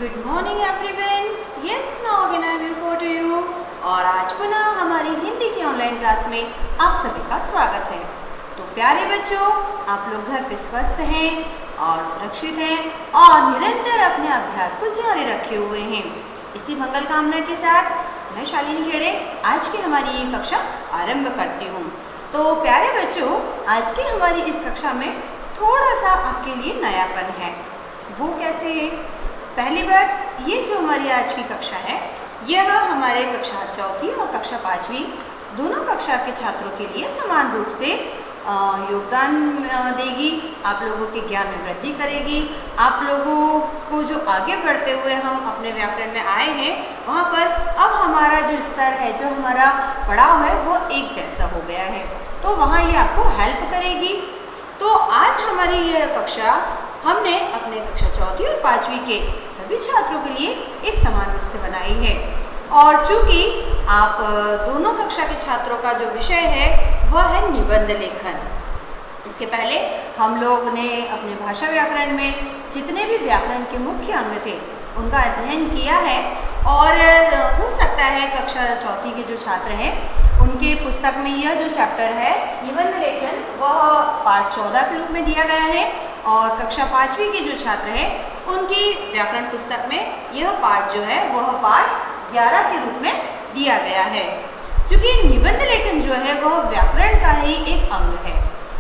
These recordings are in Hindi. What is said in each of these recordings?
Good morning everyone. Yes now again I will report to you. और आज पुनः हमारी हिंदी की ऑनलाइन क्लास में आप सभी का स्वागत है। तो प्यारे बच्चों, आप लोग घर पे स्वस्थ हैं और सुरक्षित हैं और निरंतर अपने अभ्यास को जारी रखे हुए हैं। इसी मंगल कामना के साथ मैं शालिनी खेड़े आज की हमारी ये कक्षा आरंभ करती हूँ। तो प्यारे बच्चों, आज की हमारी इस कक्षा में थोड़ा सा आपके लिए नयापन है। वो कैसे है? पहली बात, ये जो हमारी आज की कक्षा है यह हमारे कक्षा चौथी और कक्षा पाँचवीं दोनों कक्षा के छात्रों के लिए समान रूप से योगदान देगी, आप लोगों के ज्ञान में वृद्धि करेगी। आप लोगों को जो आगे बढ़ते हुए हम अपने व्याकरण में आए हैं वहाँ पर अब हमारा जो स्तर है, जो हमारा पड़ाव है वो एक जैसा हो गया है, तो वहाँ ये आपको हेल्प करेगी। तो आज हमारी यह कक्षा हमने अपने कक्षा चौथी और पाँचवीं के सभी छात्रों के लिए एक समान रूप से बनाई है। और चूँकि आप दोनों कक्षा के छात्रों का जो विषय है वह है निबंध लेखन। इसके पहले हम लोग ने अपने भाषा व्याकरण में जितने भी व्याकरण के मुख्य अंग थे उनका अध्ययन किया है। और हो सकता है कक्षा चौथी के जो छात्र हैं उनके पुस्तक में यह जो चैप्टर है निबंध लेखन वह पाठ 14 के रूप में दिया गया है, और कक्षा पाँचवीं के जो छात्र हैं उनकी व्याकरण पुस्तक में यह पाठ जो है वह पाठ 11 के रूप में दिया गया है। क्योंकि निबंध लेखन जो है वह व्याकरण का ही एक अंग है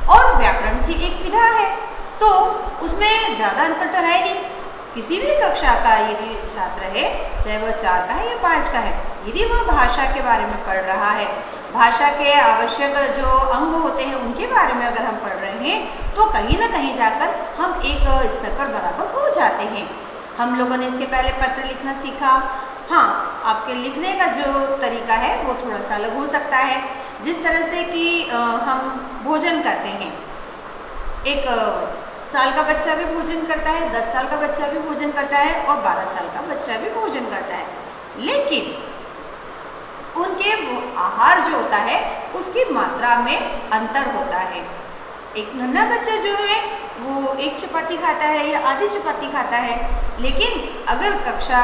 और व्याकरण की एक विधा है, तो उसमें ज़्यादा अंतर तो है नहीं। किसी भी कक्षा का यदि छात्र है, चाहे वह 4 का है या 5 का है, यदि वह भाषा के बारे में पढ़ रहा है, भाषा के आवश्यक जो अंग होते हैं उनके बारे में अगर हम पढ़ रहे हैं तो कहीं ना कहीं जाकर हम एक स्तर पर बराबर हो जाते हैं। हम लोगों ने इसके पहले पत्र लिखना सीखा। हाँ, आपके लिखने का जो तरीका है वो थोड़ा सा अलग हो सकता है। जिस तरह से कि हम भोजन करते हैं, एक साल का बच्चा भी भोजन करता है, 10 साल का बच्चा भी भोजन करता है और 12 साल का बच्चा भी भोजन करता है, लेकिन उनके आहार जो होता है उसकी मात्रा में अंतर होता है। एक नन्हा बच्चा जो है वो 1 चपाती खाता है या आधी चपाती खाता है, लेकिन अगर कक्षा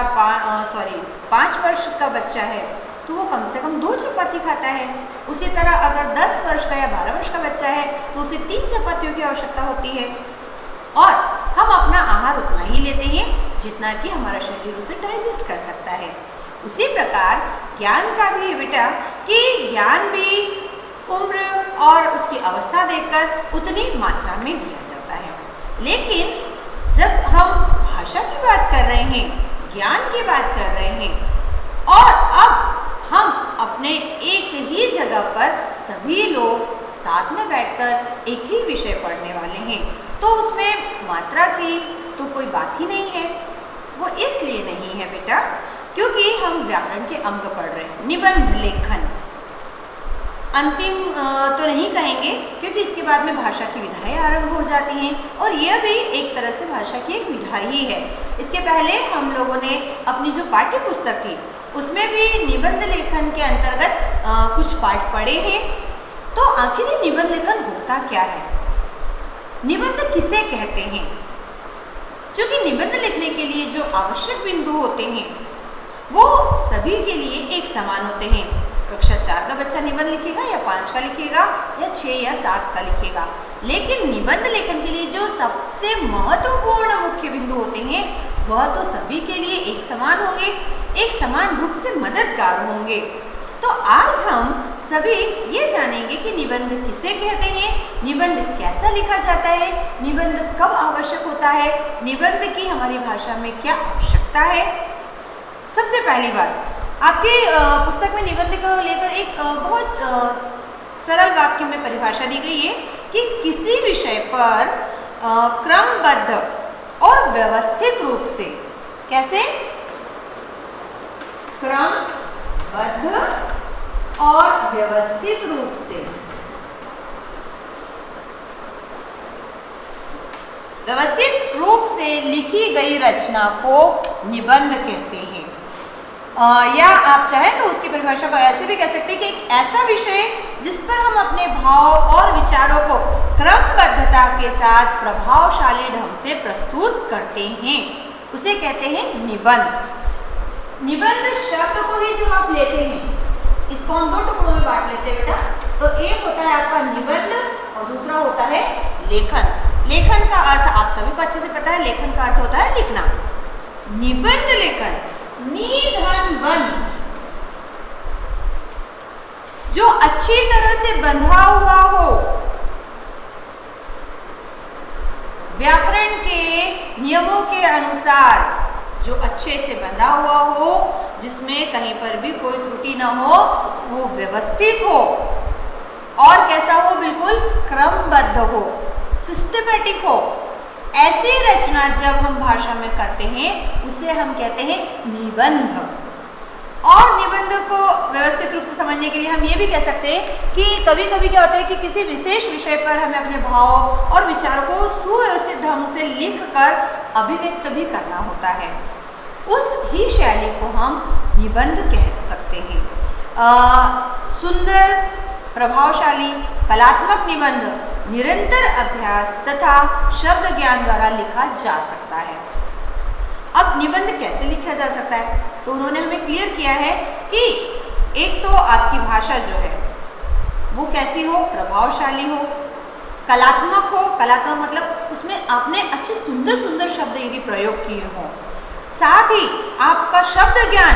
5 वर्ष का बच्चा है तो वो कम से कम 2 चपाती खाता है। उसी तरह अगर 10 वर्ष का या 12 वर्ष का बच्चा है तो उसे 3 चपातियों की आवश्यकता होती है, और हम अपना आहार उतना ही लेते हैं जितना कि हमारा शरीर उसे डाइजेस्ट कर सकता है। उसी प्रकार ज्ञान का भी है बेटा, कि ज्ञान भी उम्र और उसकी अवस्था देखकर उतनी मात्रा में दिया जाता है। लेकिन जब हम भाषा की बात कर रहे हैं, ज्ञान की बात कर रहे हैं, और अब हम अपने एक ही जगह पर सभी लोग साथ में बैठकर एक ही विषय पढ़ने वाले हैं, तो उसमें मात्रा की तो कोई बात ही नहीं है। वो इसलिए नहीं है बेटा क्योंकि हम व्याकरण के अंग पढ़ रहे हैं। निबंध लेखन अंतिम तो नहीं कहेंगे क्योंकि इसके बाद में भाषा की विधाएं आरंभ हो जाती हैं, और यह भी एक तरह से भाषा की एक विधा ही है। इसके पहले हम लोगों ने अपनी जो पाठ्य पुस्तक थी उसमें भी निबंध लेखन के अंतर्गत कुछ पाठ पढ़े हैं। तो आखिर ये निबंध लेखन होता क्या है, निबंध किसे कहते हैं? क्योंकि निबंध लिखने के लिए जो आवश्यक बिंदु होते हैं वो सभी के लिए एक समान होते हैं। कक्षा 4 का बच्चा निबंध लिखेगा या 5 का लिखेगा या 6 या 7 का लिखेगा, लेकिन निबंध लेखन के लिए जो सबसे महत्वपूर्ण मुख्य बिंदु होते हैं वह तो सभी के लिए एक समान होंगे, एक समान रूप से मददगार होंगे। तो आज हम सभी ये जानेंगे कि निबंध किसे कहते हैं, निबंध कैसा लिखा जाता है, निबंध कब आवश्यक होता है, निबंध की हमारी भाषा में क्या आवश्यकता है। सबसे पहली बात, आपके पुस्तक में निबंध को लेकर एक बहुत सरल वाक्य में परिभाषा दी गई है कि किसी विषय पर क्रमबद्ध और व्यवस्थित रूप से, कैसे? क्रमबद्ध और व्यवस्थित रूप से, व्यवस्थित रूप से लिखी गई रचना को निबंध कहते हैं। या आप चाहें तो उसकी परिभाषा को ऐसे भी कह सकते हैं कि एक ऐसा विषय जिस पर हम अपने भाव और विचारों को क्रमबद्धता के साथ प्रभावशाली ढंग से प्रस्तुत करते हैं उसे कहते हैं निबंध। निबंध शब्द को ही जब आप लेते हैं, इसको हम दो टुकड़ों में बांट लेते हैं बेटा। तो एक होता है आपका निबंध और दूसरा होता है लेखन। लेखन का अर्थ आप सभी को अच्छे से पता है, लेखन का अर्थ होता है लिखना। निबंध लेखन, नी धन बंध, जो अच्छी तरह से बंधा हुआ हो, व्याकरण के नियमों के अनुसार जो अच्छे से बंधा हुआ हो, जिसमें कहीं पर भी कोई त्रुटि ना हो, वो व्यवस्थित हो और कैसा हो, बिल्कुल क्रमबद्ध हो, सिस्टमेटिक हो। ऐसी रचना जब हम भाषा में करते हैं उसे हम कहते हैं निबंध। और निबंध को व्यवस्थित रूप से समझने के लिए हम ये भी कह सकते हैं कि कभी कभी क्या होता है कि किसी विशेष विषय पर हमें अपने भाव और विचारों को सुव्यवस्थित ढंग से लिखकर अभिव्यक्त भी करना होता है। उस ही शैली को हम निबंध कह सकते हैं। सुंदर, प्रभावशाली, कलात्मक निबंध निरंतर अभ्यास तथा शब्द ज्ञान द्वारा लिखा जा सकता है। अब निबंध कैसे लिखा जा सकता है, तो उन्होंने हमें क्लियर किया है कि एक तो आपकी भाषा जो है वो कैसी हो, प्रभावशाली हो, कलात्मक हो। कलात्मक मतलब उसमें आपने अच्छे सुंदर सुंदर शब्द यदि प्रयोग किए हों, साथ ही आपका शब्द ज्ञान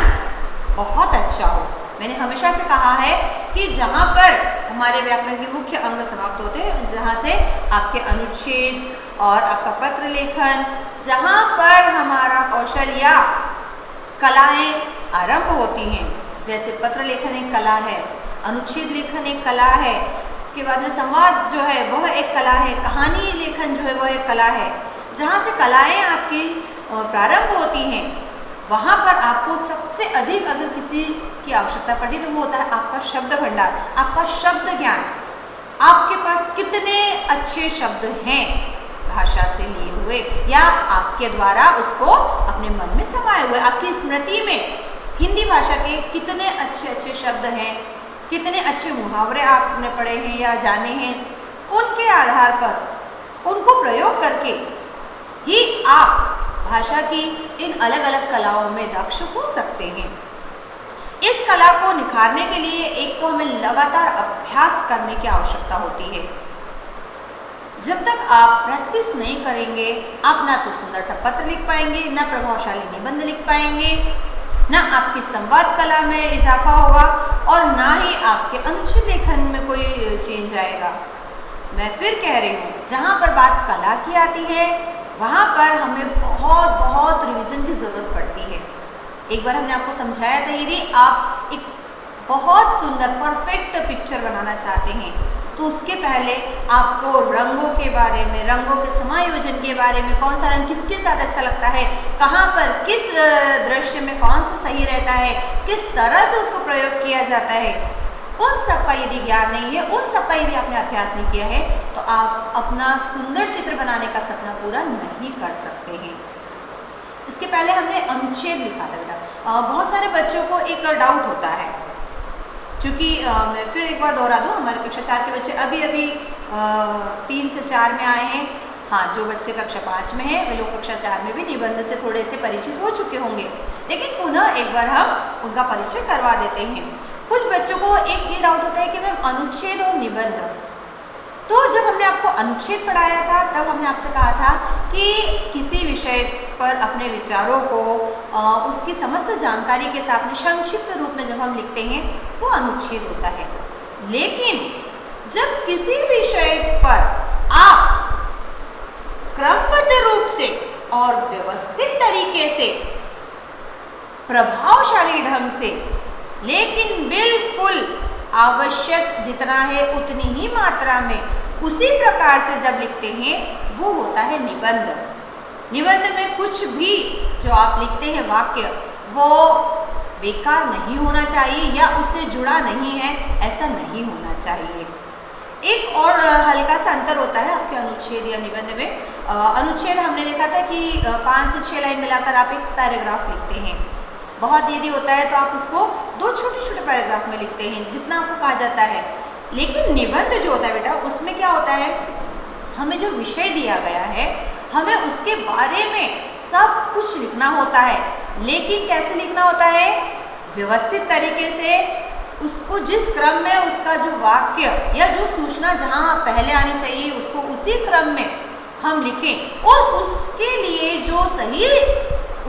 बहुत अच्छा हो। मैंने हमेशा से कहा है कि जहाँ पर हमारे व्याकरण के मुख्य अंग समाप्त होते हैं, जहाँ से आपके अनुच्छेद और आपका पत्र लेखन, जहाँ पर हमारा कौशल या कलाएं आरंभ होती हैं, जैसे पत्र लेखन एक कला है, अनुच्छेद लेखन एक कला है, इसके बाद में संवाद जो है वह एक कला है, कहानी लेखन जो है वह एक कला है। जहाँ से कलाएं आपकी प्रारंभ होती हैं, वहाँ पर आपको सबसे अधिक अगर किसी की आवश्यकता पड़ती है तो वो होता है आपका शब्द भंडार, आपका शब्द ज्ञान। आपके पास कितने अच्छे शब्द हैं भाषा से लिए हुए, या आपके द्वारा उसको अपने मन में समाये हुए, आपकी स्मृति में हिंदी भाषा के कितने अच्छे अच्छे शब्द हैं, कितने अच्छे मुहावरे आपने पढ़े हैं या जाने हैं, उनके आधार पर उनको प्रयोग करके ही आप भाषा की इन अलग अलग कलाओं में दक्ष हो सकते हैं। इस कला को निखारने के लिए एक तो हमें लगातार अभ्यास करने की आवश्यकता होती है। जब तक आप प्रैक्टिस नहीं करेंगे, आप ना तो सुंदर सा पत्र लिख पाएंगे, ना प्रभावशाली निबंध लिख पाएंगे, ना आपकी संवाद कला में इजाफा होगा और ना ही आपके अनुच्छेद लेखन में कोई चेंज आएगा। मैं फिर कह रही हूँ, जहाँ पर बात कला की आती है वहाँ पर हमें बहुत बहुत रिवीजन की ज़रूरत पड़ती है। एक बार हमने आपको समझाया था, यदि आप एक बहुत सुंदर परफेक्ट पिक्चर बनाना चाहते हैं तो उसके पहले आपको रंगों के बारे में, रंगों के समायोजन के बारे में, कौन सा रंग किसके साथ अच्छा लगता है, कहाँ पर किस दृश्य में कौन सा सही रहता है, किस तरह से उसको प्रयोग किया जाता है, उन सब का यदि ज्ञान नहीं है, उन सब का यदि आपने अभ्यास नहीं किया है तो आप अपना सुंदर चित्र बनाने का सपना पूरा नहीं कर सकते हैं। इसके पहले हमने अनुच्छेद लिखा था बेटा। बहुत सारे बच्चों को एक डाउट होता है, क्योंकि मैं फिर एक बार दोहरा दूँ, हमारे कक्षा 4 के बच्चे अभी 3 से 4 में आए हैं। हाँ, जो बच्चे कक्षा 5 में हैं वे लोग कक्षा 4 में भी निबंध से थोड़े से परिचित हो चुके होंगे, लेकिन पुनः एक बार हम उनका परिचय करवा देते हैं। कुछ बच्चों को एक ये डाउट होता है कि मैम अनुच्छेद और निबंध, तो जब हमने आपको अनुच्छेद पढ़ाया था तब हमने आपसे कहा था कि किसी विषय पर अपने विचारों को उसकी समस्त जानकारी के साथ में संक्षिप्त रूप में जब हम लिखते हैं वो अनुच्छेद होता है। लेकिन जब किसी विषय पर आप क्रमबद्ध रूप से और व्यवस्थित तरीके से, प्रभावशाली ढंग से, लेकिन बिल्कुल आवश्यक जितना है उतनी ही मात्रा में उसी प्रकार से जब लिखते हैं वो होता है निबंध। निबंध में कुछ भी जो आप लिखते हैं वाक्य वो बेकार नहीं होना चाहिए या उससे जुड़ा नहीं है, ऐसा नहीं होना चाहिए। एक और हल्का सा अंतर होता है आपके अनुच्छेद या निबंध में। अनुच्छेद हमने देखा था कि 5 से 6 लाइन मिलाकर आप एक पैराग्राफ लिखते हैं। बहुत यदि होता है तो आप उसको 2 छोटे छोटे पैराग्राफ में लिखते हैं जितना आपको कहा जाता है। लेकिन निबंध जो होता है बेटा, उसमें क्या होता है, हमें जो विषय दिया गया है हमें उसके बारे में सब कुछ लिखना होता है, लेकिन कैसे लिखना होता है? व्यवस्थित तरीके से, उसको जिस क्रम में उसका जो वाक्य या जो सूचना जहाँ पहले आनी चाहिए उसको उसी क्रम में हम लिखें और उसके लिए जो सही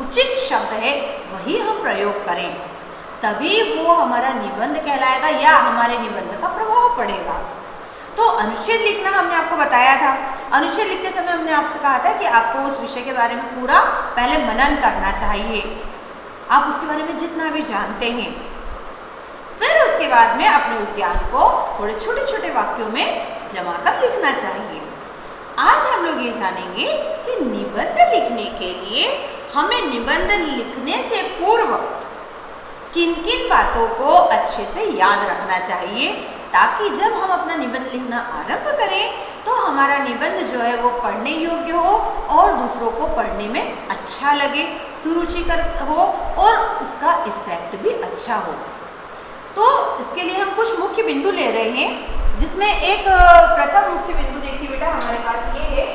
उचित शब्द है वही हम प्रयोग करें, तभी वो हमारा निबंध कहलाएगा या हमारे निबंध का प्रभाव पड़ेगा। तो अनुच्छेद लिखना हमने आपको बताया था। अनुच्छेद लिखते समय हमने आपसे कहा था कि आपको उस विषय के बारे में पूरा पहले मनन करना चाहिए, आप उसके बारे में जितना भी जानते हैं, फिर उसके बाद में अपने उस ज्ञान को थोड़े छोटे छोटे वाक्यों में जमा कर लिखना चाहिए। आज हम लोग ये जानेंगे कि निबंध लिखने के लिए हमें निबंध लिखने से पूर्व किन किन बातों को अच्छे से याद रखना चाहिए, ताकि जब हम अपना निबंध लिखना आरंभ करें तो हमारा निबंध जो है वो पढ़ने योग्य हो और दूसरों को पढ़ने में अच्छा लगे, सुरुचिकर हो और उसका इफेक्ट भी अच्छा हो। तो इसके लिए हम कुछ मुख्य बिंदु ले रहे हैं, जिसमें एक प्रथम मुख्य बिंदु देखिए बेटा हमारे पास ये है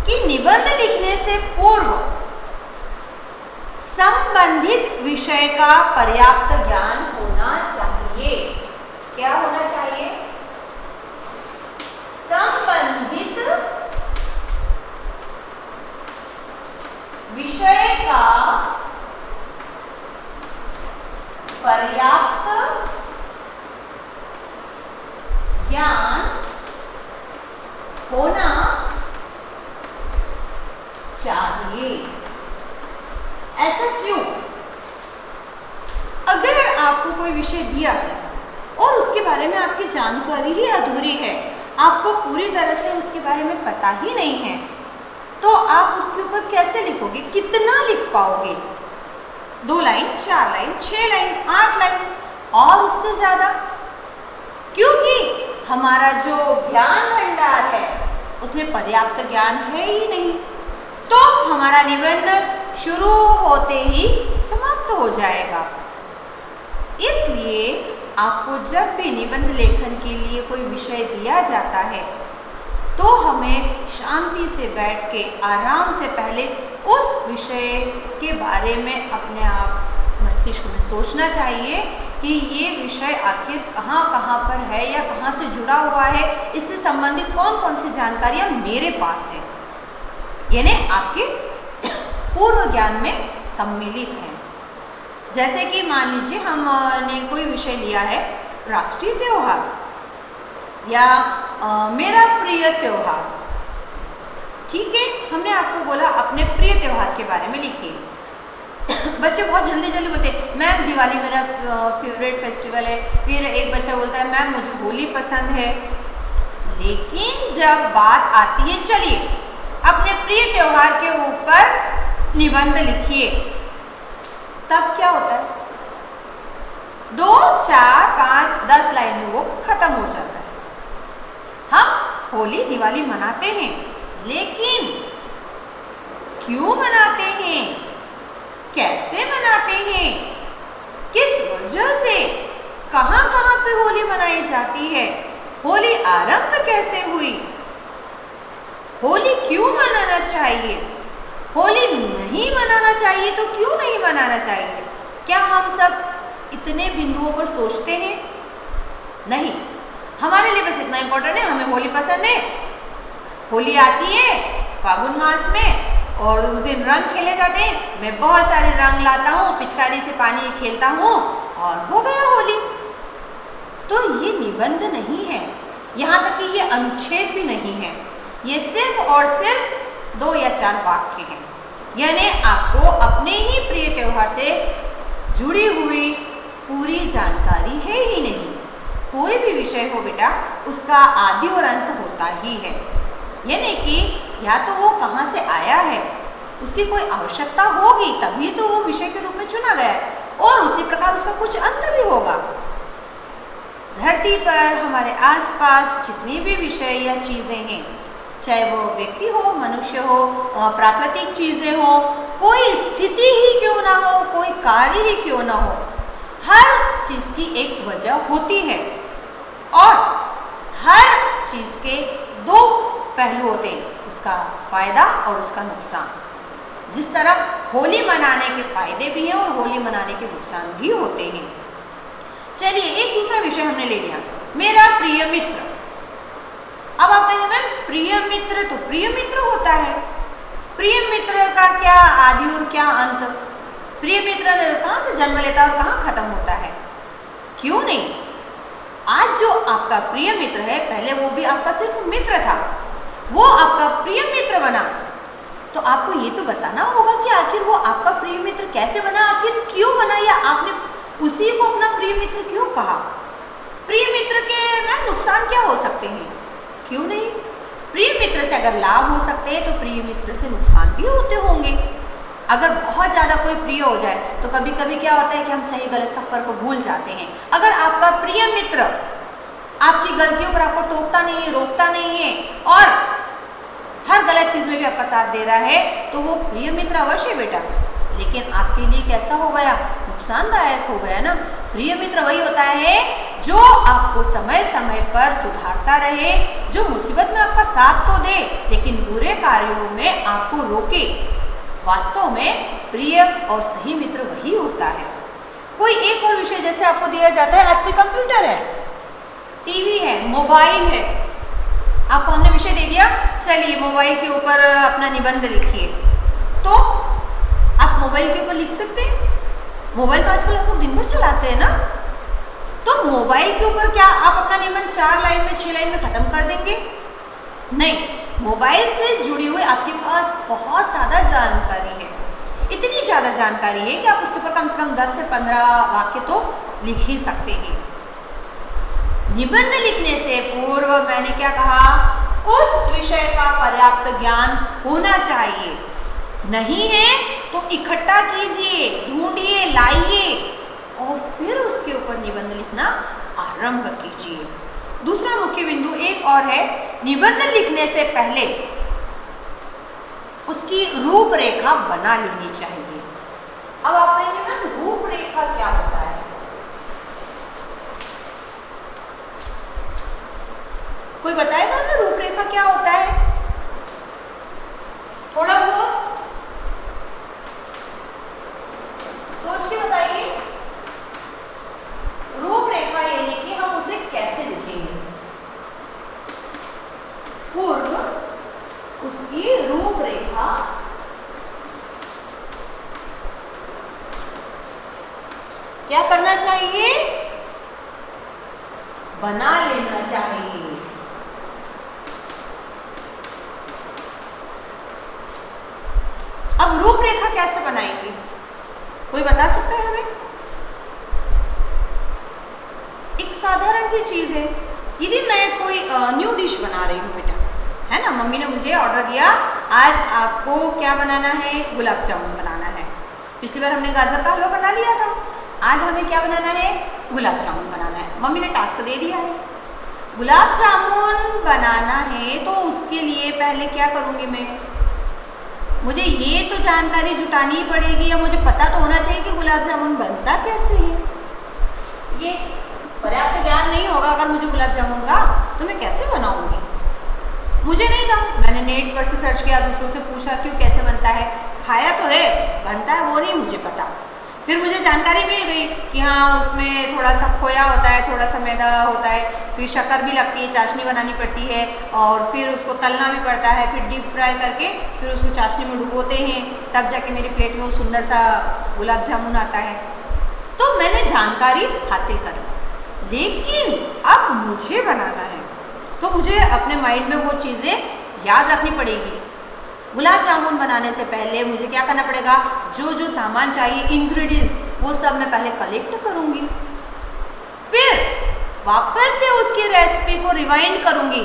कि निबंध लिखने से पूर्व संबंधित विषय का पर्याप्त ज्ञान होना चाहिए। क्या होना चाहिए? संबंधित विषय का पर्याप्त ज्ञान होना चाहिए। ऐसा क्यों? अगर आपको कोई विषय दिया है और उसके बारे में आपकी जानकारी ही अधूरी है, आपको पूरी तरह से उसके बारे में पता ही नहीं है, तो आप उसके ऊपर कैसे लिखोगे? कितना लिख पाओगे? 2 लाइन, 4 लाइन, 6 लाइन, 8 लाइन और उससे ज्यादा? क्योंकि हमारा जो ज्ञान भंडार है उसमें पर्याप्त ज्ञान है ही नहीं, तो हमारा निबंध शुरू होते ही समाप्त हो जाएगा। इसलिए आपको जब भी निबंध लेखन के लिए कोई विषय दिया जाता है तो हमें शांति से बैठ के आराम से पहले उस विषय के बारे में अपने आप मस्तिष्क में सोचना चाहिए कि ये विषय आखिर कहाँ कहाँ पर है या कहाँ से जुड़ा हुआ है, इससे संबंधित कौन कौन सी जानकारियाँ मेरे पास है, यानी आपके पूर्व ज्ञान में सम्मिलित है। जैसे कि मान लीजिए हमने कोई विषय लिया है राष्ट्रीय त्योहार या मेरा प्रिय त्योहार, ठीक है, हमने आपको बोला अपने प्रिय त्योहार के बारे में लिखिए। बच्चे बहुत जल्दी जल्दी बोलते हैं मैम दिवाली मेरा फेवरेट फेस्टिवल है, फिर एक बच्चा बोलता है मैम मुझे होली पसंद है। लेकिन जब बात आती है चलिए अपने प्रिय त्योहार के ऊपर निबंध लिखिए, तब क्या होता है? 2, 4, 5, 10 लाइन में वो खत्म हो जाता है। हम होली दिवाली मनाते हैं, लेकिन क्यों मनाते हैं, कैसे मनाते हैं, किस वजह से, कहाँ कहाँ पे होली मनाई जाती है, होली आरंभ कैसे हुई, होली क्यों मनाना चाहिए, होली नहीं मनाना चाहिए तो क्यों नहीं मनाना चाहिए? क्या हम सब इतने बिंदुओं पर सोचते हैं? नहीं, हमारे लिए बस इतना इम्पोर्टेंट है हमें होली पसंद है, होली आती है फागुन मास में और उस दिन रंग खेले जाते हैं, मैं बहुत सारे रंग लाता हूँ, पिचकारी से पानी खेलता हूँ और हो गया होली। तो ये निबंध नहीं है, यहाँ तक कि ये अनुच्छेद भी नहीं है, ये सिर्फ और सिर्फ 2 या 4 वाक्य हैं। यानी आपको अपने ही प्रिय त्योहार से जुड़ी हुई पूरी जानकारी है ही नहीं। कोई भी विषय हो बेटा उसका आदि और अंत होता ही है, यानी कि या तो वो कहाँ से आया है, उसकी कोई आवश्यकता होगी तभी तो वो विषय के रूप में चुना गया है, और उसी प्रकार उसका कुछ अंत भी होगा। धरती पर हमारे आसपास जितनी भी विषय या चीज़ें हैं चाहे वो व्यक्ति हो, मनुष्य हो, प्राकृतिक चीज़ें हो, कोई स्थिति ही क्यों ना हो, कोई कार्य ही क्यों ना हो, हर चीज़ की एक वजह होती है और हर चीज़ के दो पहलू होते हैं, उसका फ़ायदा और उसका नुकसान। जिस तरह होली मनाने के फ़ायदे भी हैं और होली मनाने के नुकसान भी होते हैं। चलिए, एक दूसरा विषय हमने ले लिया, मेरा प्रिय मित्र। अब आप कहेंगे मैम प्रिय मित्र, तो प्रिय मित्र होता है, प्रिय मित्र का क्या आदि और क्या अंत? प्रिय मित्र कहाँ से जन्म लेता है और कहाँ खत्म होता है? क्यों नहीं, आज जो आपका प्रिय मित्र है, पहले वो भी आपका सिर्फ मित्र था, वो आपका प्रिय मित्र बना, तो आपको ये तो बताना होगा कि आखिर वो आपका प्रिय मित्र कैसे बना, आखिर क्यों बना, या आपने उसी को अपना प्रिय मित्र क्यों कहा? प्रिय मित्र के मैम नुकसान क्या हो सकते हैं? क्यों नहीं, प्रिय मित्र से अगर लाभ हो सकते हैं तो प्रिय मित्र से नुकसान भी होते होंगे। अगर बहुत ज़्यादा कोई प्रिय हो जाए तो कभी कभी क्या होता है कि हम सही गलत का फर्क भूल जाते हैं। अगर आपका प्रिय मित्र आपकी गलतियों पर आपको टोकता नहीं है, रोकता नहीं है और हर गलत चीज़ में भी आपका साथ दे रहा है, तो वो प्रिय मित्र अवश्य बेटा, लेकिन आपके लिए कैसा हो गया, नुकसानदायक हो गया ना। प्रिय मित्र वही होता है जो आपको समय समय पर सुधारता रहे, जो मुसीबत में आपका साथ तो दे लेकिन बुरे कार्यों में आपको रोके। वास्तव में प्रिय और सही मित्र वही होता है। कोई एक और विषय जैसे आपको दिया जाता है, आजकल कंप्यूटर है, टीवी है, मोबाइल है, आपको हमने विषय दे दिया, चलिए मोबाइल के ऊपर अपना निबंध लिखिए, तो आप मोबाइल के ऊपर लिख सकते हैं। मोबाइल तो आजकल आप लोग दिन भर चलाते हैं ना, तो मोबाइल के ऊपर क्या आप अपना निबंध 4 लाइन में 6 लाइन में खत्म कर देंगे? नहीं, मोबाइल से जुड़ी हुई आपके पास बहुत ज़्यादा जानकारी है, इतनी ज़्यादा जानकारी है कि आप उसके ऊपर कम से कम 10 से 15 वाक्य तो लिख ही सकते हैं। निबंध लिखने से पूर्व मैंने क्या कहा, उस विषय का पर्याप्त ज्ञान होना चाहिए। नहीं है तो इकट्ठा कीजिए, ढूंढिए, लाइए और फिर उसके ऊपर निबंध लिखना आरंभ कीजिए। दूसरा मुख्य बिंदु एक और है, निबंध लिखने से पहले उसकी रूपरेखा बना लेनी चाहिए। अब आप कहेंगे ना रूपरेखा क्या होता है? कोई बताएगा हमें रूपरेखा क्या होता है? थोड़ा बहुत सोच के बताइए। रूपरेखा यानी कि हम उसे कैसे लिखेंगे, पूर्व उसकी रूपरेखा क्या करना चाहिए, बना लेना चाहिए। अब रूपरेखा कैसे बनाएंगे, कोई बता सकता है हमें? एक साधारण सी चीज है, यदि मैं कोई न्यू डिश बना रही हूँ बेटा, है ना, मम्मी ने मुझे ऑर्डर दिया, आज आपको क्या बनाना है, गुलाब जामुन बनाना है। पिछली बार हमने गाजर का हलवा बना लिया था, आज हमें क्या बनाना है, गुलाब जामुन बनाना है। मम्मी ने टास्क दे दिया है, गुलाब जामुन बनाना है, तो उसके लिए पहले क्या करूँगी मैं, मुझे ये तो जानकारी जुटानी ही पड़ेगी या मुझे पता तो होना चाहिए कि गुलाब जामुन बनता कैसे है। ये पर्याप्त ज्ञान नहीं होगा अगर मुझे गुलाब जामुन का, तो मैं कैसे बनाऊंगी? मुझे नहीं था, मैंने नेट पर से सर्च किया, दूसरों से पूछा क्यों कैसे बनता है, खाया तो है, बनता है वो नहीं मुझे पता। फिर मुझे जानकारी मिल गई कि हाँ उसमें थोड़ा सा खोया होता है, थोड़ा सा मैदा होता है, फिर शक्कर भी लगती है, चाशनी बनानी पड़ती है और फिर उसको तलना भी पड़ता है, फिर डीप फ्राई करके फिर उसको चाशनी में डुबोते हैं, तब जाके मेरी प्लेट में वो सुंदर सा गुलाब जामुन आता है। तो मैंने जानकारी हासिल करी, लेकिन अब मुझे बनाना है तो मुझे अपने माइंड में वो चीज़ें याद रखनी पड़ेगी। गुलाब जामुन बनाने से पहले मुझे क्या करना पड़ेगा, जो जो सामान चाहिए, इंग्रेडिएंट्स, वो सब मैं पहले कलेक्ट करूँगी, फिर वापस से उसकी रेसिपी को रिवाइंड करूँगी।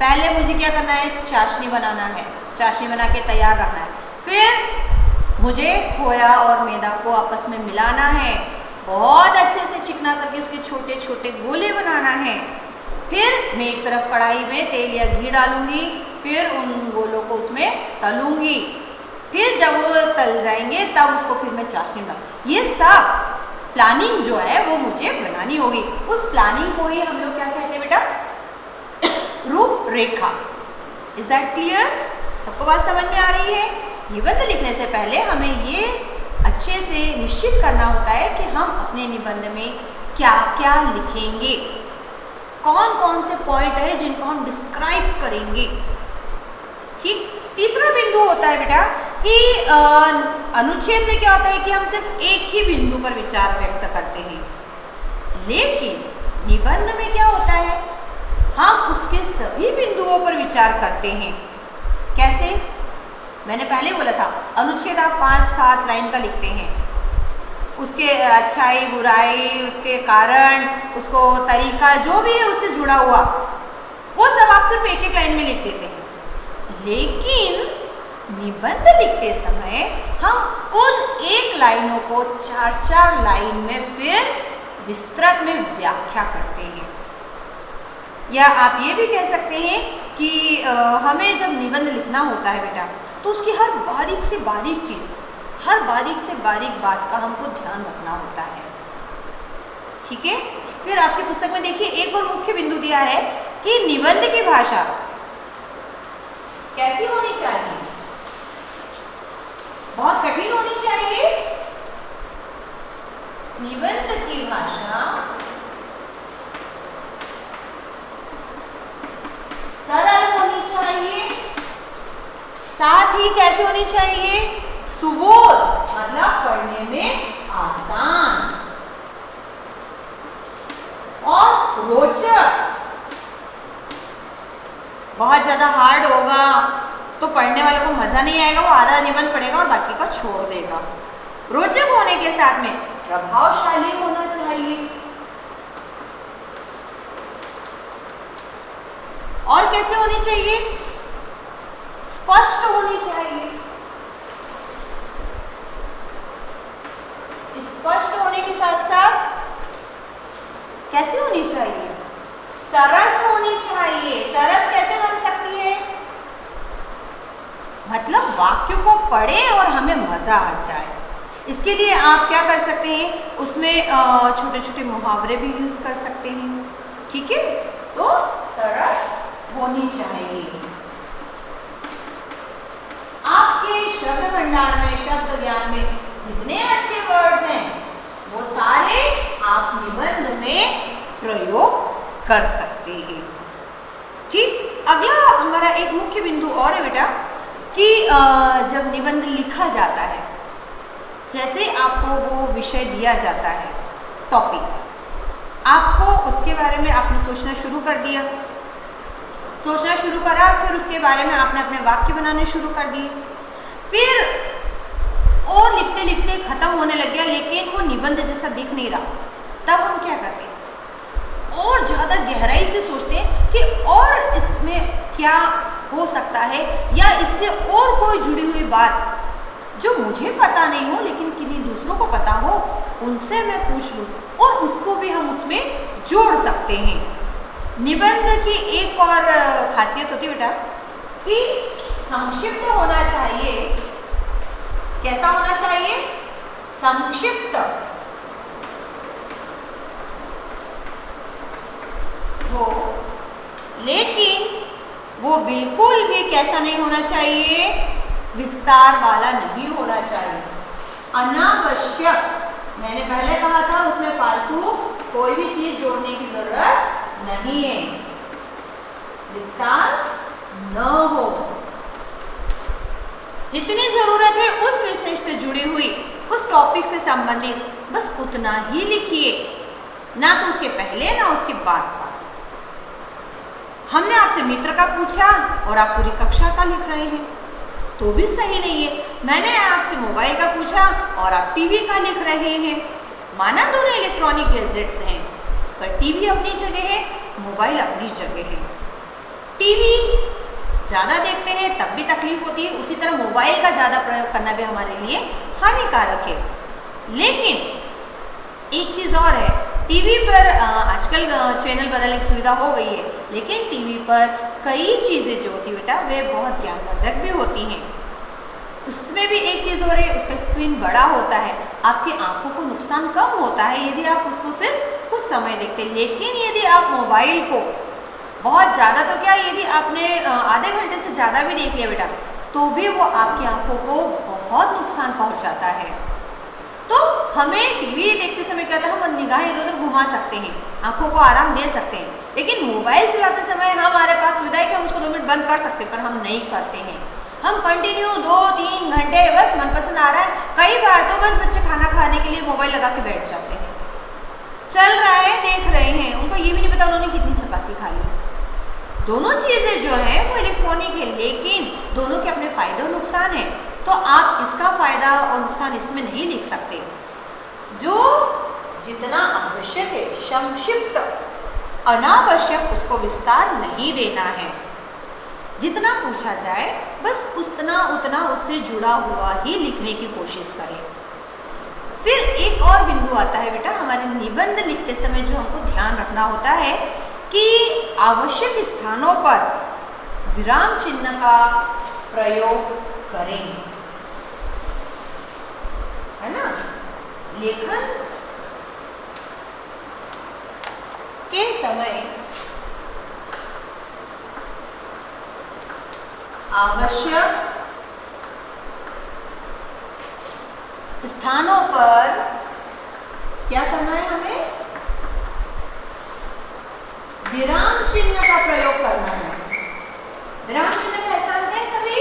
पहले मुझे क्या करना है, चाशनी बनाना है, चाशनी बना के तैयार रखना है, फिर मुझे खोया और मैदा को आपस में मिलाना है, बहुत अच्छे से चिकना करके उसके छोटे छोटे गोले बनाना है। फिर मैं एक तरफ कढ़ाई में तेल या घी डालूंगी, फिर उन गोलों को उसमें तलूंगी, फिर जब वो तल जाएंगे तब उसको फिर मैं चाशनी डाल। ये सब प्लानिंग जो है वो मुझे बनानी होगी। उस प्लानिंग को ही हम लोग क्या कहते हैं बेटा? रूपरेखा। Is that clear? सबको बात समझ में आ रही है? निबंध लिखने से पहले हमें ये अच्छे से निश्चित करना होता है कि हम अपने निबंध में क्या क्या लिखेंगे, कौन कौन से पॉइंट है जिनको हम डिस्क्राइब करेंगे। ठीक। तीसरा बिंदु होता है बेटा कि अनुच्छेद में क्या होता है कि हम सिर्फ एक ही बिंदु पर विचार व्यक्त करते हैं, लेकिन निबंध में क्या होता है, हम उसके सभी बिंदुओं पर विचार करते हैं। कैसे? मैंने पहले बोला था, अनुच्छेद आप 5-7 लाइन का लिखते हैं, उसके अच्छाई बुराई, उसके कारण, उसको तरीका जो भी है उससे जुड़ा हुआ, वो सब आप सिर्फ एक एक लाइन में लिख देते हैं। लेकिन निबंध लिखते समय हम उन एक लाइनों को 4-4 लाइन में फिर विस्तृत में व्याख्या करते हैं। या आप ये भी कह सकते हैं कि हमें जब निबंध लिखना होता है बेटा, तो उसकी हर बारीक से बारीक चीज़, हर बारीक से बारीक बात का हमको ध्यान रखना होता है। ठीक है। फिर आपकी पुस्तक में देखिए एक और मुख्य बिंदु दिया है कि निबंध की भाषा कैसी होनी चाहिए? बहुत कठिन होनी चाहिए? निबंध की भाषा सरल होनी चाहिए, साथ ही कैसे होनी चाहिए? सुबोध, मतलब पढ़ने में आसान और रोचक। बहुत ज्यादा हार्ड होगा तो पढ़ने वालों को मजा नहीं आएगा, वो आधा निबंध पढ़ेगा और बाकी का छोड़ देगा। रोचक होने के साथ में प्रभावशाली होना चाहिए। और कैसे होनी चाहिए? स्पष्ट होनी चाहिए। स्पष्ट होने के साथ साथ कैसे होनी चाहिए? सरस होनी चाहिए। सरस कैसे बन सकती है? मतलब वाक्य को पढ़ें और हमें मजा आ जाए। इसके लिए आप क्या कर सकते हैं, उसमें छोटे छोटे मुहावरे भी यूज कर सकते हैं। ठीक है। तो सरस होनी चाहिए। आपके शब्द भंडार में, शब्द ज्ञान में जितने अच्छे वर्ड्स हैं वो सारे आप निबंध में प्रयोग कर सकते हैं। ठीक। अगला हमारा एक मुख्य बिंदु और है बेटा कि जब निबंध लिखा जाता है, जैसे आपको वो विषय दिया जाता है, टॉपिक, आपको उसके बारे में आपने सोचना शुरू कर दिया, सोचना शुरू करा, फिर उसके बारे में आपने अपने वाक्य बनाने शुरू कर दिए, फिर और लिखते लिखते खत्म होने लग गया, लेकिन वो निबंध जैसा दिख नहीं रहा। तब हम क्या करते हैं, और ज़्यादा गहराई से सोचते हैं कि और इसमें क्या हो सकता है, या इससे और कोई जुड़ी हुई बात जो मुझे पता नहीं हो लेकिन किन्हीं दूसरों को पता हो, उनसे मैं पूछ लूँ और उसको भी हम उसमें जोड़ सकते हैं। निबंध की एक और खासियत होती है बेटा कि संक्षिप्त होना चाहिए। कैसा होना चाहिए? संक्षिप्त हो, लेकिन वो बिल्कुल भी कैसा नहीं होना चाहिए, विस्तार वाला नहीं होना चाहिए, अनावश्यक। मैंने पहले कहा था उसमें फालतू कोई भी चीज जोड़ने की जरूरत नहीं है, विस्तार न हो। जितनी जरूरत है उस विषय से जुड़ी हुई, उस टॉपिक से संबंधित बस उतना ही लिखिए, ना तो उसके पहले ना उसके बाद का। हमने आपसे मित्र का पूछा और आप पूरी कक्षा का लिख रहे हैं तो भी सही नहीं है। मैंने आपसे मोबाइल का पूछा और आप टीवी का लिख रहे हैं। माना दोनों इलेक्ट्रॉनिक गैजेट्स हैं, पर टीवी अपनी जगह है, मोबाइल अपनी जगह है। टीवी ज़्यादा देखते हैं तब भी तकलीफ होती है, उसी तरह मोबाइल का ज़्यादा प्रयोग करना भी हमारे लिए हानिकारक है। लेकिन एक चीज़ और है, टीवी पर आजकल चैनल बदलने की सुविधा हो गई है, लेकिन टीवी पर कई चीज़ें जो होती है बेटा वे बहुत ज्ञानवर्धक भी होती हैं। उसमें भी एक चीज़ हो रही है, उसका स्क्रीन बड़ा होता है, आपकी आंखों को नुकसान कम होता है यदि आप उसको सिर्फ कुछ समय देखते हैं। लेकिन यदि आप मोबाइल को बहुत ज़्यादा, तो क्या यदि आपने आधे घंटे से ज़्यादा भी देख लिया बेटा, तो भी वो आपकी आंखों को बहुत नुकसान पहुंचाता है। तो हमें टीवी देखते समय क्या होता है, हम निगाहें इधर उधर घुमा सकते हैं, आंखों को आराम दे सकते हैं। लेकिन मोबाइल चलाते समय हमारे पास सुविधा है कि हम उसको 2 मिनट बंद कर सकते हैं, पर हम नहीं करते हैं। हम कंटिन्यू 2-3 घंटे बस मनपसंद आ रहा है, कई बार तो बस बच्चे खाना खाने के लिए मोबाइल लगा के बैठ जाते हैं, चल रहा है देख रहे हैं, उनको ये भी नहीं पता उन्होंने कितनी चपाती खा ली। दोनों चीज़ें जो हैं वो इलेक्ट्रॉनिक है, लेकिन दोनों के अपने फायदे और नुकसान हैं। तो आप इसका फायदा और नुकसान इसमें नहीं लिख सकते। जो जितना आवश्यक है संक्षिप्त, अनावश्यक उसको विस्तार नहीं देना है। जितना पूछा जाए बस उतना उससे जुड़ा हुआ ही लिखने की कोशिश करें। फिर एक और बिंदु आता है बेटा, हमारे निबंध लिखते समय जो हमको ध्यान रखना होता है कि आवश्यक स्थानों पर विराम चिन्ह का प्रयोग करें, है ना। लेखन के समय आवश्यक स्थानों पर क्या करना है, हमें विराम चिन्ह का प्रयोग करना है। विराम चिन्ह पहचानते हैं सभी?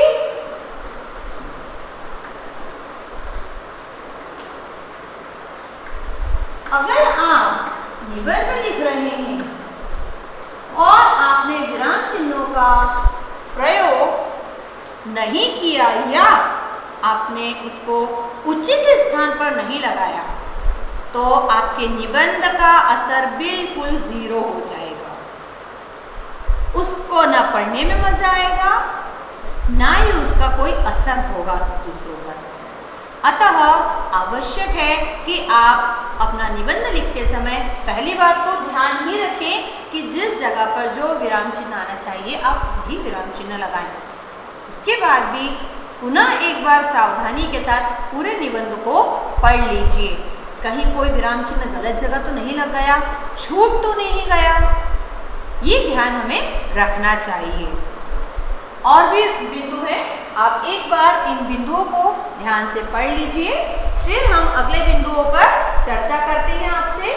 अगर आप निबंध लिख रहे हैं और आपने विराम चिन्हों का प्रयोग नहीं किया या आपने उसको उचित स्थान पर नहीं लगाया, तो आपके निबंध का असर बिल्कुल 0 हो जाएगा। उसको ना पढ़ने में मजा आएगा, ना ही उसका कोई असर होगा दूसरों पर। अतः आवश्यक है कि आप अपना निबंध लिखते समय पहली बात तो ध्यान ही रखें कि जिस जगह पर जो विराम चिन्ह आना चाहिए आप वही विराम चिन्ह लगाएं। उसके बाद भी पुनः एक बार सावधानी के साथ पूरे निबंध को पढ़ लीजिए, कहीं कोई विराम चिन्ह गलत जगह तो नहीं लग गया, छूट तो नहीं गया, ये ध्यान हमें रखना चाहिए। और भी बिंदु है, आप एक बार इन बिंदुओं को ध्यान से पढ़ लीजिए, फिर हम अगले बिंदुओं पर चर्चा करते हैं आपसे।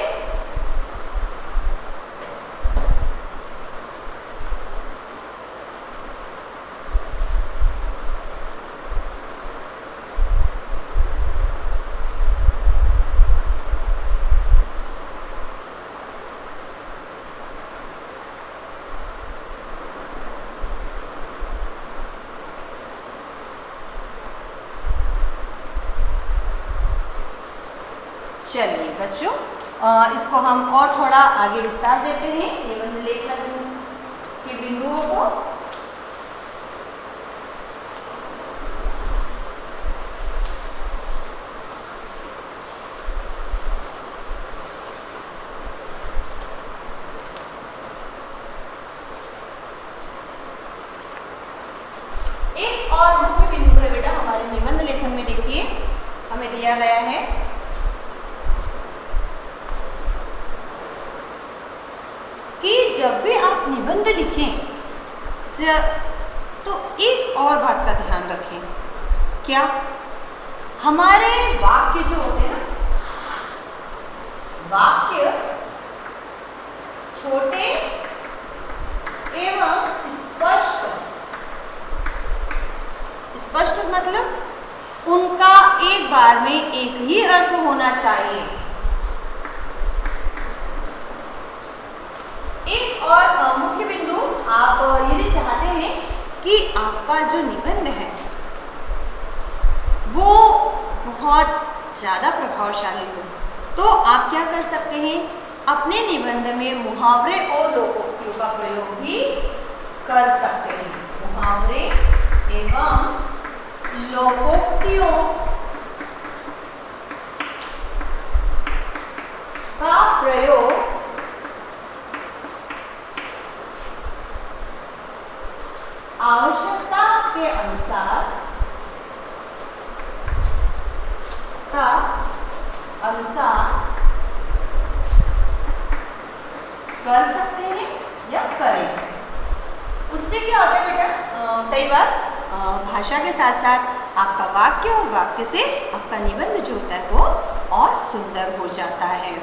चलिए बच्चों, इसको हम और थोड़ा आगे विस्तार देते हैं निबंध लेखन के बिंदुओं को। एक और मुख्य बिंदु है बेटा हमारे निबंध लेखन में, देखिए हमें दिया गया है कि जब भी आप निबंध लिखें तो एक और बात का ध्यान रखें। क्या हमारे वाक्य जो होते हैं ना, वाक्य छोटे एवं स्पष्ट, स्पष्ट मतलब उनका एक बार में एक ही अर्थ होना चाहिए। एक और मुख्य बिंदु, आप यदि चाहते हैं कि आपका जो निबंध है वो बहुत ज़्यादा प्रभावशाली हो, तो आप क्या कर सकते हैं, अपने निबंध में मुहावरे और लोकोक्तियों का प्रयोग भी कर सकते हैं। मुहावरे एवं लोकोक्तियों का प्रयोग आवश्यकता अनुसार कर सकते हैं या करें। उससे क्या होता है बेटा, कई बार भाषा के साथ साथ आपका वाक्य और वाक्य से आपका निबंध जो होता है वो और सुंदर हो जाता है।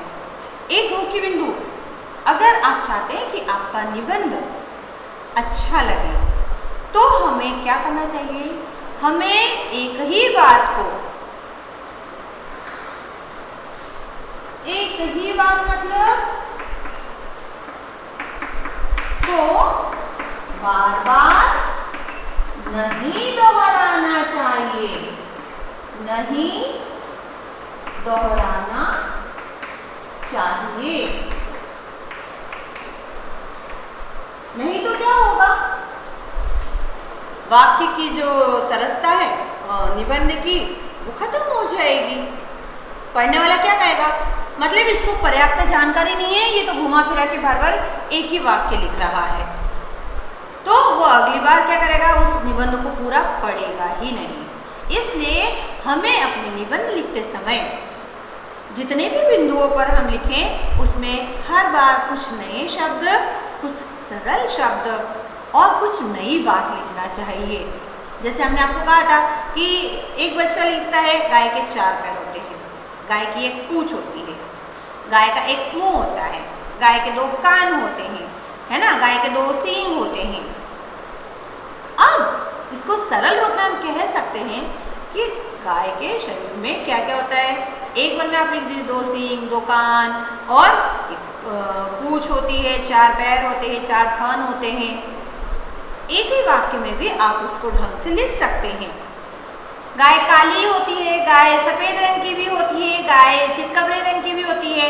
एक मुख्य बिंदु, अगर आप चाहते हैं कि आपका निबंध अच्छा लगे तो हमें क्या करना चाहिए, हमें एक ही बात मतलब को बार बार नहीं दोहराना चाहिए, नहीं दोहराना चाहिए। नहीं तो क्या होगा, वाक्य की जो सरसता है निबंध की वो खत्म हो जाएगी। पढ़ने वाला क्या कहेगा, मतलब इसको पर्याप्त जानकारी नहीं है, ये तो घुमा फिरा के बार बार एक ही वाक्य लिख रहा है, तो वो अगली बार क्या करेगा, उस निबंध को पूरा पढ़ेगा ही नहीं। इसलिए हमें अपने निबंध लिखते समय जितने भी बिंदुओं पर हम लिखें उसमें हर बार कुछ नए शब्द, कुछ सरल शब्द और कुछ नई बात लिखना चाहिए। जैसे हमने आपको कहा था कि एक बच्चा लिखता है गाय के 4 पैर होते हैं, गाय की एक पूंछ होती है, गाय का एक मुंह होता है, गाय के 2 कान होते हैं, है ना, गाय के 2 सींग होते हैं। अब इसको सरल रूप में हम कह सकते हैं कि गाय के शरीर में क्या क्या होता है। एक बार में आप लिख दीजिए 2 सींग, 2 कान और एक पूंछ होती है, 4 पैर होते हैं, 4 थन होते हैं। एक ही वाक्य में भी आप उसको ढंग से लिख सकते हैं। गाय काली होती है, गाय सफेद रंग की भी होती है, गाय चितकबरे रंग की भी होती है।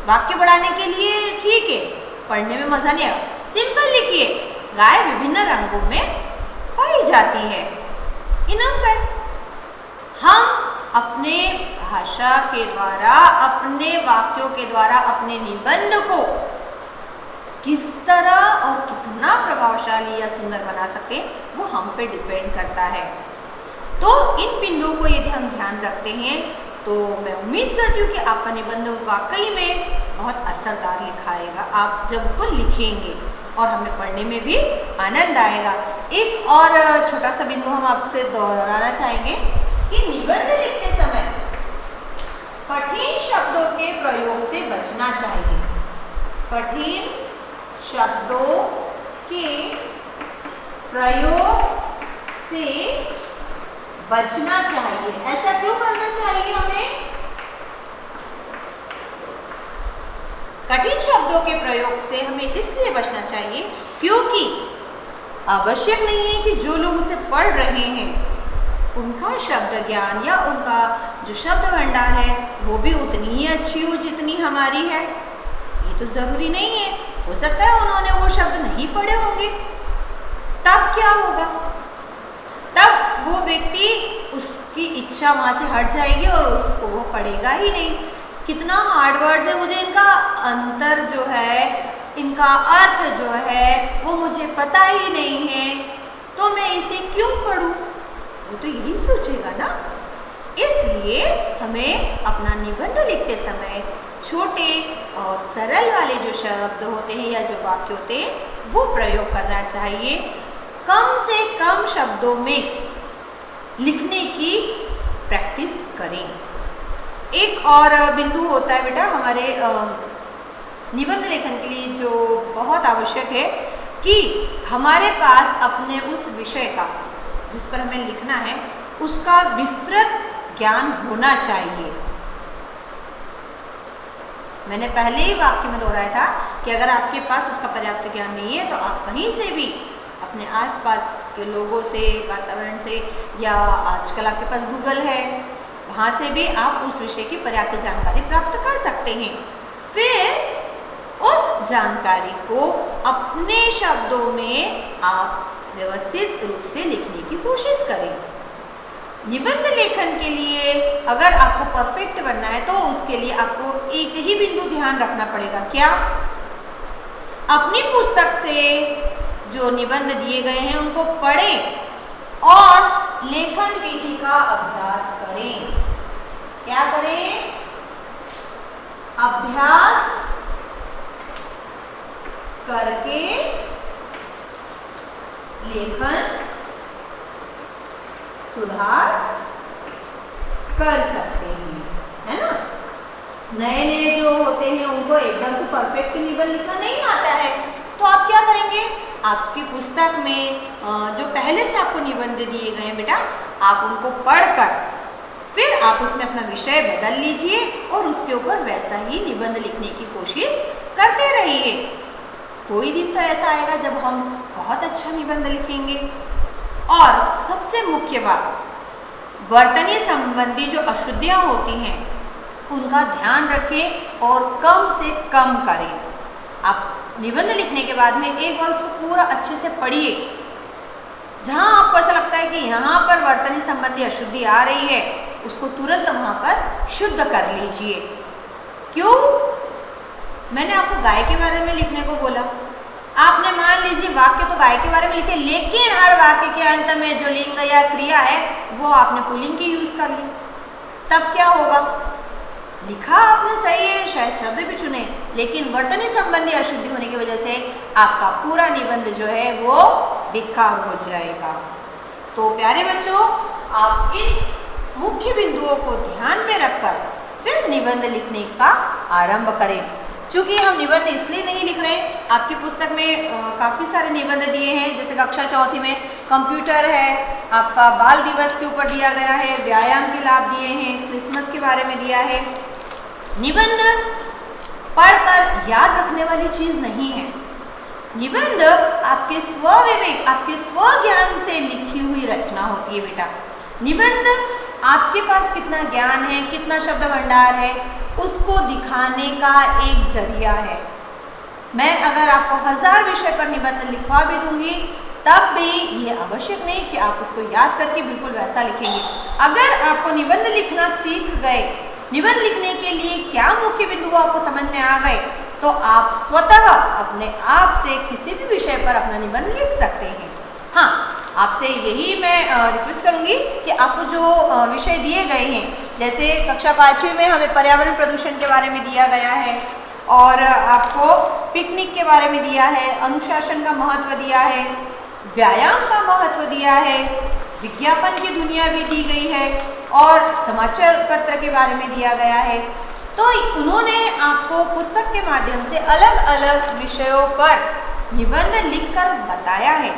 वाक्य बढ़ाने के लिए ठीक है, पढ़ने में मजा नहीं आया, सिंपल लिखिए, गाय विभिन्न रंगों में पाई जाती है, इनफ है। हम अपने भाषा के द्वारा, अपने वाक्यों के द्वारा अपने निबंध को किस तरह और कितना प्रभावशाली या सुंदर बना सकते हैं वो हम पे डिपेंड करता है। तो इन बिंदुओं को यदि हम ध्यान रखते हैं तो मैं उम्मीद करती हूँ कि आपका निबंध वाकई में बहुत असरदार लिखाएगा आप जब उसको लिखेंगे, और हमें पढ़ने में भी आनंद आएगा। एक और छोटा सा बिंदु हम आपसे दोहराना चाहेंगे कि निबंध लिखते समय कठिन शब्दों के प्रयोग से बचना चाहिए। कठिन शब्दों के प्रयोग से बचना चाहिए। ऐसा क्यों करना चाहिए हमें? कठिन शब्दों के प्रयोग से हमें इसलिए बचना चाहिए क्योंकि आवश्यक नहीं है कि जो लोग उसे पढ़ रहे हैं उनका शब्द ज्ञान या उनका जो शब्द भंडार है वो भी उतनी ही अच्छी हो जितनी हमारी है। ये तो जरूरी नहीं है, हो सकता है उन्होंने वो शब्द नहीं पढ़े होंगे। तब क्या होगा? तब वो व्यक्ति उसकी इच्छा वहां से हट जाएगी और उसको वो पढ़ेगा ही नहीं। कितना हार्ड वर्ड्स है, मुझे इनका अंतर जो है, इनका अर्थ जो है वो मुझे पता ही नहीं है, तो मैं इसे क्यों पढूं? वो तो यही सोचेगा ना। इसलिए हमें अपना निबंध लिखते समय छोटे और सरल वाले जो शब्द होते हैं या जो वाक्य होते हैं वो प्रयोग करना चाहिए। कम से कम शब्दों में लिखने की प्रैक्टिस करें। एक और बिंदु होता है बेटा हमारे निबंध लेखन के लिए जो बहुत आवश्यक है कि हमारे पास अपने उस विषय का जिस पर हमें लिखना है उसका विस्तृत ज्ञान होना चाहिए। मैंने पहले ही वाक्य में दोहराया था कि अगर आपके पास उसका पर्याप्त ज्ञान नहीं है तो आप कहीं से भी अपने आसपास के लोगों से, वातावरण से, या आजकल आपके पास गूगल है, वहाँ से भी आप उस विषय की पर्याप्त जानकारी प्राप्त कर सकते हैं। फिर उस जानकारी को अपने शब्दों में आप व्यवस्थित रूप से लिखने की कोशिश करें। निबंध लेखन के लिए अगर आपको परफेक्ट बनना है तो उसके लिए आपको एक ही बिंदु ध्यान रखना पड़ेगा। क्या? अपनी पुस्तक से जो निबंध दिए गए हैं उनको पढ़ें और लेखन विधि का अभ्यास करें। क्या करें? अभ्यास करके लेखन सुधार कर सकते हैं, है ना। नए नए जो होते हैं उनको एकदम से परफेक्ट निबंध लिखना नहीं आता है, तो आप क्या करेंगे? आपकी पुस्तक में जो पहले से आपको निबंध दिए गए हैं बेटा, आप उनको पढ़कर फिर आप उसमें अपना विषय बदल लीजिए और उसके ऊपर वैसा ही निबंध लिखने की कोशिश करते रहिए। कोई दिन तो ऐसा आएगा जब हम बहुत अच्छा निबंध लिखेंगे। और सबसे मुख्य बात, वर्तनी संबंधी जो अशुद्धियाँ होती हैं उनका ध्यान रखें और कम से कम करें। आप निबंध लिखने के बाद में एक बार उसको पूरा अच्छे से पढ़िए। जहाँ आपको ऐसा लगता है कि यहाँ पर वर्तनी संबंधी अशुद्धि आ रही है, उसको तुरंत वहाँ पर शुद्ध कर लीजिए। क्यों? मैंने आपको गाय के बारे में लिखने को बोला, आपने मान लीजिए वाक्य तो गाय के बारे में लिखे, लेकिन हर वाक्य के अंत में जो लिंग या क्रिया है वो आपने पुल्लिंग की यूज कर ली। तब क्या होगा? लिखा आपने सही है, शायद शब्द भी चुने, लेकिन वर्तनी संबंधी अशुद्धि होने की वजह से आपका पूरा निबंध जो है वो बेकार हो जाएगा। तो प्यारे बच्चों, आप इन मुख्य बिंदुओं को ध्यान में रखकर फिर निबंध लिखने का आरंभ करें। चूँकि हम निबंध इसलिए नहीं लिख रहे, आपकी पुस्तक में काफ़ी सारे निबंध दिए हैं, जैसे कक्षा चौथी में कंप्यूटर है, आपका बाल दिवस के ऊपर दिया गया है, व्यायाम के लाभ दिए हैं, क्रिसमस के बारे में दिया है। निबंध पढ़कर याद रखने वाली चीज़ नहीं है। निबंध आपके स्वविवेक, आपके स्वज्ञान से लिखी हुई रचना होती है बेटा। निबंध आपके पास कितना ज्ञान है, कितना शब्द भंडार है, उसको दिखाने का एक जरिया है। मैं अगर आपको 1000 विषय पर निबंध लिखवा भी दूंगी, तब भी ये आवश्यक नहीं कि आप उसको याद करके बिल्कुल वैसा लिखेंगे। अगर आपको निबंध लिखना सीख गए, निबंध लिखने के लिए क्या मुख्य बिंदु आपको समझ में आ गए, तो आप स्वतः अपने आप से किसी भी विषय पर अपना निबंध लिख सकते हैं। हाँ, आपसे यही मैं रिक्वेस्ट करूँगी कि आपको जो विषय दिए गए हैं, जैसे कक्षा 5वीं में हमें पर्यावरण प्रदूषण के बारे में दिया गया है, और आपको पिकनिक के बारे में दिया है, अनुशासन का महत्व दिया है, व्यायाम का महत्व दिया है, विज्ञापन की दुनिया भी दी गई है, और समाचार पत्र के बारे में दिया गया है। तो उन्होंने आपको पुस्तक के माध्यम से अलग अलग विषयों पर निबंध लिखकर बताया है।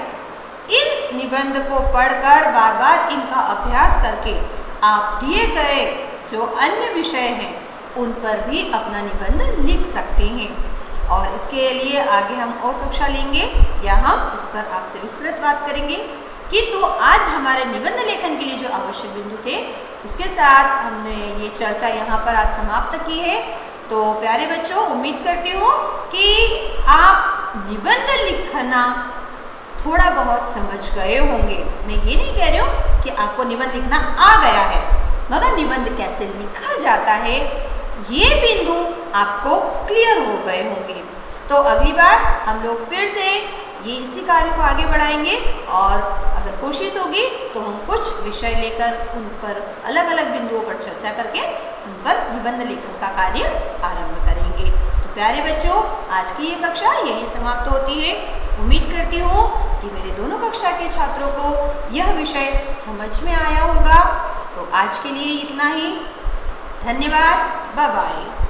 इन निबंध को पढ़कर बार बार इनका अभ्यास करके आप दिए गए जो अन्य विषय हैं उन पर भी अपना निबंध लिख सकते हैं। और इसके लिए आगे हम और कक्षा लेंगे या हम इस पर आपसे विस्तृत बात करेंगे। किंतु आज हमारे निबंध लेखन के लिए जो आवश्यक बिंदु थे उसके साथ हमने ये चर्चा यहाँ पर आज समाप्त की है। तो प्यारे बच्चों, उम्मीद करती हूँ कि आप निबंध लिखना थोड़ा बहुत समझ गए होंगे। मैं ये नहीं कह रही हूँ कि आपको निबंध लिखना आ गया है, मगर निबंध कैसे लिखा जाता है ये बिंदु आपको क्लियर हो गए होंगे। तो अगली बार हम लोग फिर से ये इसी कार्य को आगे बढ़ाएंगे, और अगर कोशिश होगी तो हम कुछ विषय लेकर उन पर अलग अलग बिंदुओं पर चर्चा करके उन पर निबंध लेखन का कार्य आरंभ करेंगे। तो प्यारे बच्चों, आज की ये कक्षा यहीं समाप्त होती है। उम्मीद करती हूँ कि मेरे दोनों कक्षा के छात्रों को यह विषय समझ में आया होगा। तो आज के लिए इतना ही। धन्यवाद। Bye bye.